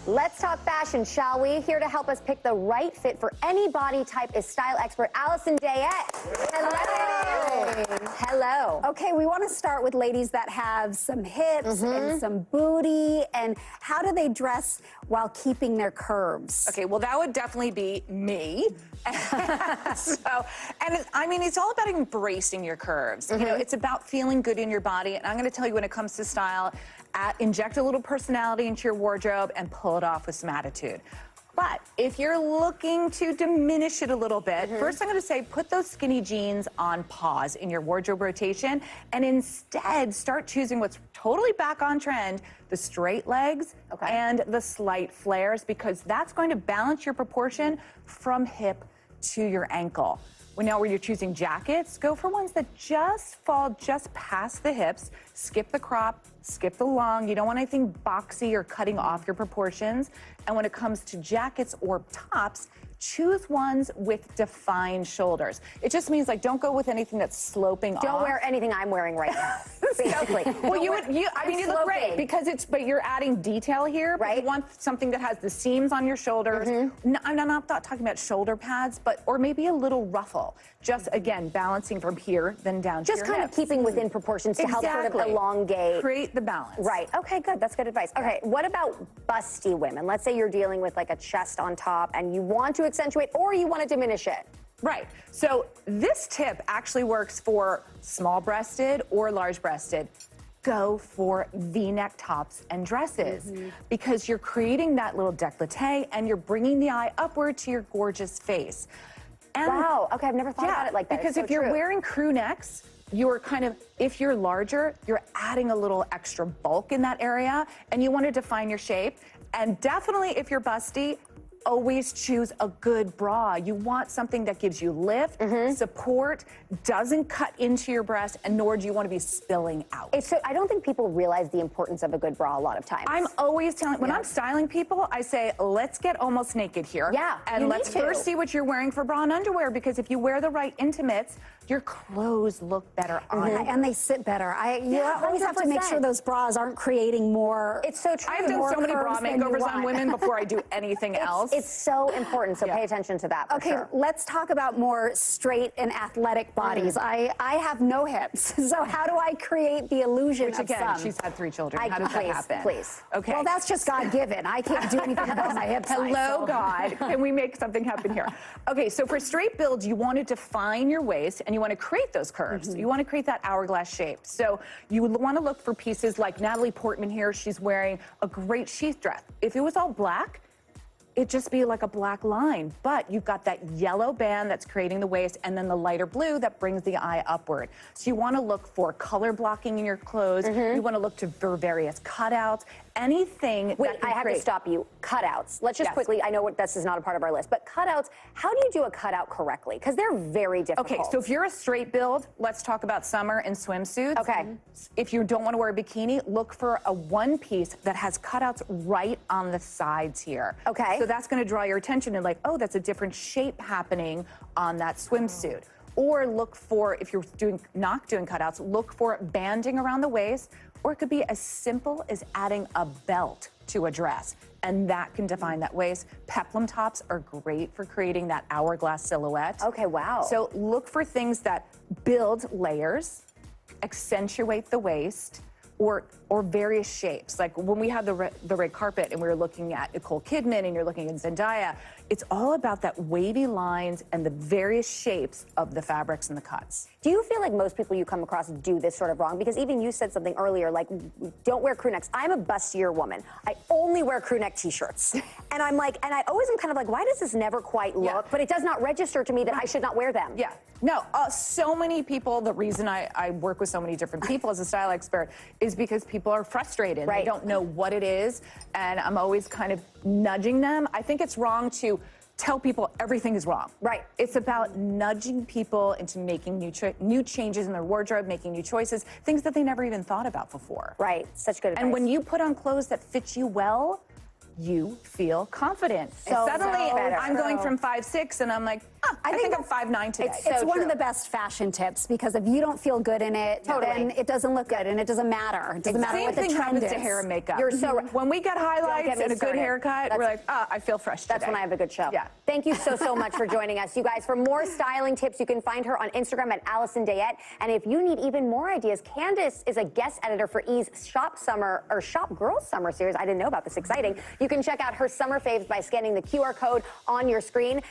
Let's talk fashion, shall we? Here to help us pick the right fit for any body type is style expert Alison Deyette. Hello. Hello. Okay, we want to start with ladies that have some hips and some booty, and how do they dress while keeping their curves? Okay, well, that would definitely be me. I mean, it's all about embracing your curves. You know, it's about feeling good in your body. And I'm going to tell you, when it comes to style, inject a little personality into your wardrobe and pull it off with some attitude. But if you're looking to diminish it a little bit, first I'm going to say put those skinny jeans on pause in your wardrobe rotation and instead start choosing what's totally back on trend, the straight legs and the slight flares, because that's going to balance your proportion from hip to your ankle. When you're choosing jackets, go for ones that just fall just past the hips. Skip the crop, skip the long. You don't want anything boxy or cutting off your proportions. And when it comes to jackets or tops, choose ones with defined shoulders. It just means, like, don't go with anything that's sloping off. Don't wear anything I'm wearing right now, basically. Well, I mean, you look great because but you're adding detail here. Right. You want something that has the seams on your shoulders. No, I'm not talking about shoulder pads, or maybe a little ruffle. Just, again, balancing from here, then down to your Just kind of keeping within proportions to help sort of elongate. Create the balance. Right. Okay, good. That's good advice. Okay, what about busty women? Let's say you're dealing with like a chest on top and you want to accentuate or you want to diminish it. Right. So this tip actually works for small-breasted or large-breasted. Go for V-neck tops and dresses because you're creating that little décolleté and you're bringing the eye upward to your gorgeous face. And wow. Okay, I've never thought about it like that. Because if you're wearing crew necks, you're if you're larger, you're adding a little extra bulk in that area and you want to define your shape. And definitely if you're busty, always choose a good bra. You want something that gives you lift, support, doesn't cut into your breast, and nor do you want to be spilling out. I don't think people realize the importance of a good bra a lot of times. I'm always telling, when I'm styling people, I say, let's get almost naked here. Yeah, and let's first see what you're wearing for bra and underwear, because if you wear the right intimates, your clothes look better on you. And they sit better. You always have to make sure those bras aren't creating more. It's so true. I've done so many bra makeovers on women before I do anything else. It's so important, so pay attention to that. Okay, let's talk about more straight and athletic bodies. I have no hips, so how do I create the illusion of some? She's had 3 children. How does that happen? Please. Okay. Well, that's just God-given. I can't do anything about my hips. Hello, God. Can we make something happen here? Okay, so for straight builds, you want to define your waist and you want to create those curves. You want to create that hourglass shape. So you want to look for pieces like Natalie Portman here. She's wearing a great sheath dress. If it was all black, it'd just be like a black line, but you've got that yellow band that's creating the waist and then the lighter blue that brings the eye upward. So you want to look for color blocking in your clothes. You want to look for various cutouts, anything. Wait, I have to stop you. Cutouts. Let's just quickly, I know this is not a part of our list, but cutouts, how do you do a cutout correctly? Because they're very difficult. Okay, so if you're a straight build, let's talk about summer and swimsuits. Okay. If you don't want to wear a bikini, look for a one piece that has cutouts right on the sides here. Okay. So that's going to draw your attention and like, oh, that's a different shape happening on that swimsuit. Or look for, if you're not doing cutouts, look for banding around the waist, or it could be as simple as adding a belt to a dress, and that can define that waist. Peplum tops are great for creating that hourglass silhouette. Okay, wow. So look for things that build layers, accentuate the waist, or various shapes. Like when we had the red carpet and we were looking at Nicole Kidman and you're looking at Zendaya, it's all about that wavy lines and the various shapes of the fabrics and the cuts. Do you feel like most people you come across do this sort of wrong? Because even you said something earlier, like, don't wear crew necks. I'm a bustier woman. I only wear crew neck t-shirts. And I'm like, and I always am kind of like, why does this never quite look? But it does not register to me that I should not wear them. Yeah. No, so many people, the reason I work with so many different people as a style expert is because people are frustrated. They don't know what it is, and I'm always kind of nudging them. I think it's wrong to tell people everything is wrong. Right. It's about nudging people into making new changes in their wardrobe, making new choices, things that they never even thought about before. Right. Such good advice. And when you put on clothes that fit you well, you feel confident. So and suddenly, better. I'm going from 5'6", and I'm like, I think I'm 5'9" today. It's one of the best fashion tips because if you don't feel good in it, then it doesn't look good and it doesn't matter. It doesn't matter what the Same thing trend happens is. to hair and makeup. You're so right. When we get highlights get me and a good started. haircut, we're like, I feel fresh today. That's when I have a good show. Yeah. Thank you so much for joining us. You guys, for more styling tips, you can find her on Instagram at Alison Deyette. And if you need even more ideas, Candace is a guest editor for E's Shop Girls Summer series. I didn't know about this. Exciting. You can check out her summer faves by scanning the QR code on your screen.